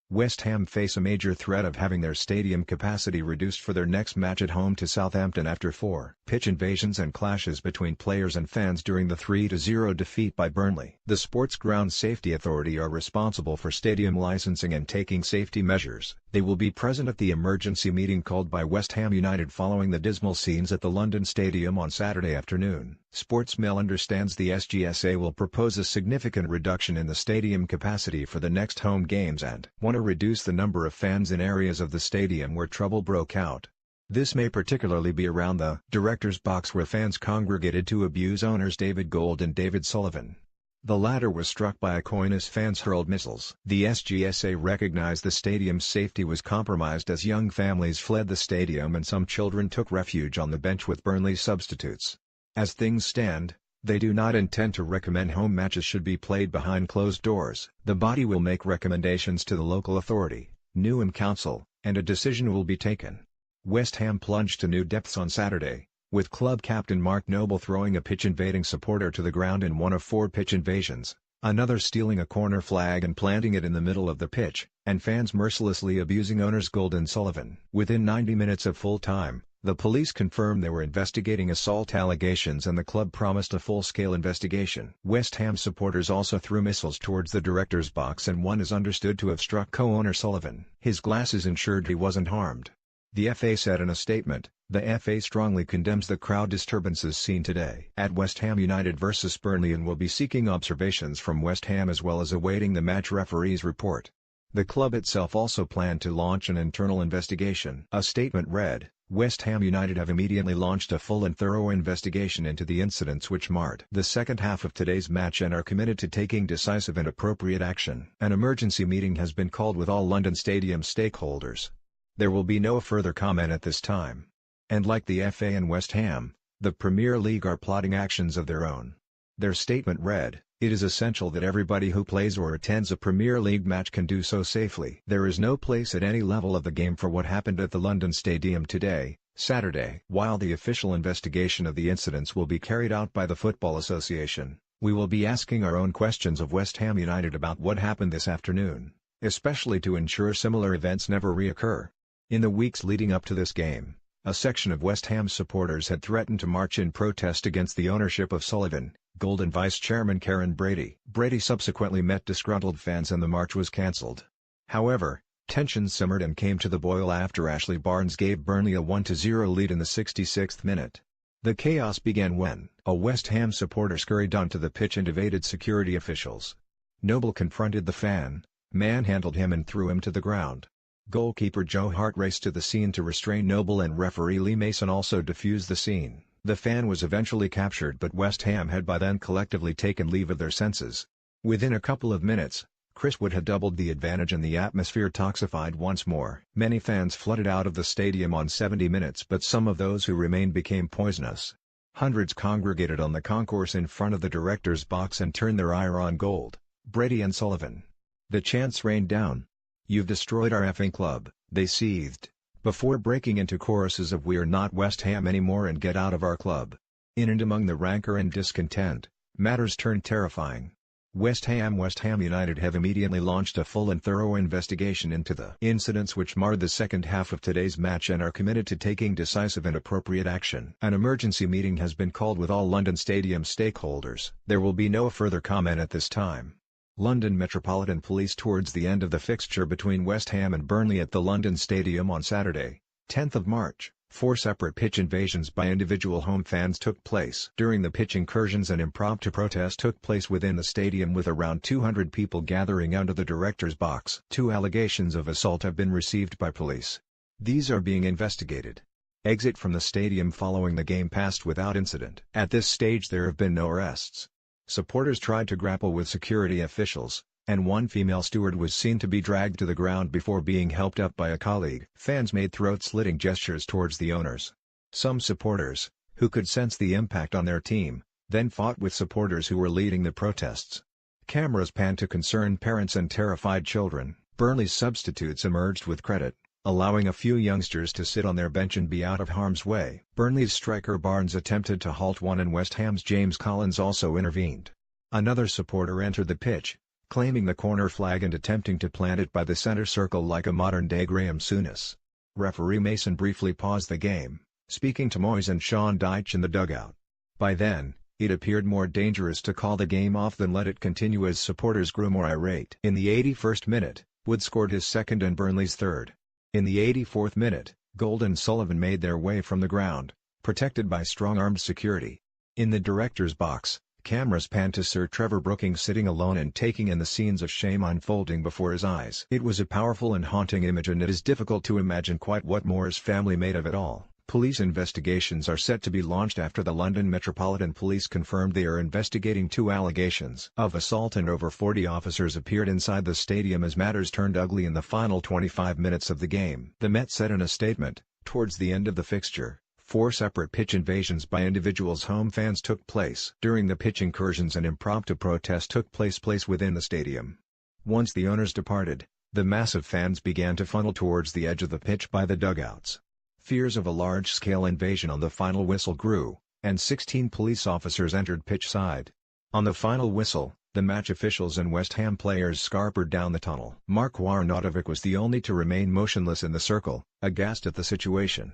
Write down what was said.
West Ham face a major threat of having their stadium capacity reduced for their next match at home to Southampton after 4 pitch invasions and clashes between players and fans during the 3-0 defeat by Burnley. The Sports Ground Safety Authority are responsible for stadium licensing and taking safety measures. They will be present at the emergency meeting called by West Ham United following the dismal scenes at the London Stadium on Saturday afternoon. Sportsmail understands the SGSA will propose a significant reduction in the stadium capacity for the next home games and want to reduce the number of fans in areas of the stadium where trouble broke out. This may particularly be around the director's box where fans congregated to abuse owners David Gold and David Sullivan. The latter was struck by a coin as fans hurled missiles. The SGSA recognized the stadium's safety was compromised as young families fled the stadium and some children took refuge on the bench with Burnley substitutes. As things stand, they do not intend to recommend home matches should be played behind closed doors. The body will make recommendations to the local authority, Newham Council, and a decision will be taken. West Ham plunged to new depths on Saturday, with club captain Mark Noble throwing a pitch-invading supporter to the ground in one of 4 pitch invasions, another stealing a corner flag and planting it in the middle of the pitch, and fans mercilessly abusing owners Gold and Sullivan. Within 90 minutes of full time, the police confirmed they were investigating assault allegations and the club promised a full-scale investigation. West Ham supporters also threw missiles towards the director's box and one is understood to have struck co-owner Sullivan. His glasses ensured he wasn't harmed. The FA said in a statement, "The FA strongly condemns the crowd disturbances seen today at West Ham United vs Burnley and will be seeking observations from West Ham as well as awaiting the match referee's report." The club itself also planned to launch an internal investigation. A statement read, "West Ham United have immediately launched a full and thorough investigation into the incidents which marred the second half of today's match and are committed to taking decisive and appropriate action." An emergency meeting has been called with all London Stadium stakeholders. There will be no further comment at this time. And like the FA and West Ham, the Premier League are plotting actions of their own. Their statement read, "It is essential that everybody who plays or attends a Premier League match can do so safely. There is no place at any level of the game for what happened at the London Stadium today, Saturday. While the official investigation of the incidents will be carried out by the Football Association, we will be asking our own questions of West Ham United about what happened this afternoon, especially to ensure similar events never reoccur." In the weeks leading up to this game, a section of West Ham supporters had threatened to march in protest against the ownership of Sullivan, Gold and vice-chairman Karen Brady. Brady subsequently met disgruntled fans and the march was cancelled. However, tensions simmered and came to the boil after Ashley Barnes gave Burnley a 1-0 lead in the 66th minute. The chaos began when a West Ham supporter scurried onto the pitch and evaded security officials. Noble confronted the fan, manhandled him and threw him to the ground. Goalkeeper Joe Hart raced to the scene to restrain Noble and referee Lee Mason also defused the scene. The fan was eventually captured but West Ham had by then collectively taken leave of their senses. Within a couple of minutes, Chris Wood had doubled the advantage and the atmosphere toxified once more. Many fans flooded out of the stadium on 70 minutes but some of those who remained became poisonous. Hundreds congregated on the concourse in front of the director's box and turned their ire on Gold, Brady and Sullivan. The chants rained down. "You've destroyed our effing club," they seethed, before breaking into choruses of "We're not West Ham anymore and get out of our club." In and among the rancor and discontent, matters turned terrifying. West Ham United have immediately launched a full and thorough investigation into the incidents which marred the second half of today's match and are committed to taking decisive and appropriate action. An emergency meeting has been called with all London Stadium stakeholders. There will be no further comment at this time. London Metropolitan Police towards the end of the fixture between West Ham and Burnley at the London Stadium on Saturday, 10th of March, 4 separate pitch invasions by individual home fans took place. During the pitch incursions an impromptu protest took place within the stadium with around 200 people gathering under the director's box. 2 allegations of assault have been received by police. These are being investigated. Exit from the stadium following the game passed without incident. At this stage there have been no arrests. Supporters tried to grapple with security officials, and one female steward was seen to be dragged to the ground before being helped up by a colleague. Fans made throat-slitting gestures towards the owners. Some supporters, who could sense the impact on their team, then fought with supporters who were leading the protests. Cameras panned to concerned parents and terrified children. Burnley's substitutes emerged with credit, allowing a few youngsters to sit on their bench and be out of harm's way. Burnley's striker Barnes attempted to halt one and West Ham's James Collins also intervened. Another supporter entered the pitch, claiming the corner flag and attempting to plant it by the center circle like a modern-day Graham Souness. Referee Mason briefly paused the game, speaking to Moyes and Sean Dyche in the dugout. By then, it appeared more dangerous to call the game off than let it continue as supporters grew more irate. In the 81st minute, Wood scored his second and Burnley's third. In the 84th minute, Gold and Sullivan made their way from the ground, protected by strong-armed security. In the director's box, cameras panned to Sir Trevor Brooking sitting alone and taking in the scenes of shame unfolding before his eyes. It was a powerful and haunting image, and it is difficult to imagine quite what Moore's family made of it all. Police investigations are set to be launched after the London Metropolitan Police confirmed they are investigating 2 allegations of assault, and over 40 officers appeared inside the stadium as matters turned ugly in the final 25 minutes of the game. The Met said in a statement, towards the end of the fixture, 4 separate pitch invasions by individuals' home fans took place. During the pitch incursions, an impromptu protest took place within the stadium. Once the owners departed, the massive fans began to funnel towards the edge of the pitch by the dugouts. Fears of a large-scale invasion on the final whistle grew, and 16 police officers entered pitch side. On the final whistle, the match officials and West Ham players scampered down the tunnel. Mark Warnautovic was the only to remain motionless in the circle, aghast at the situation.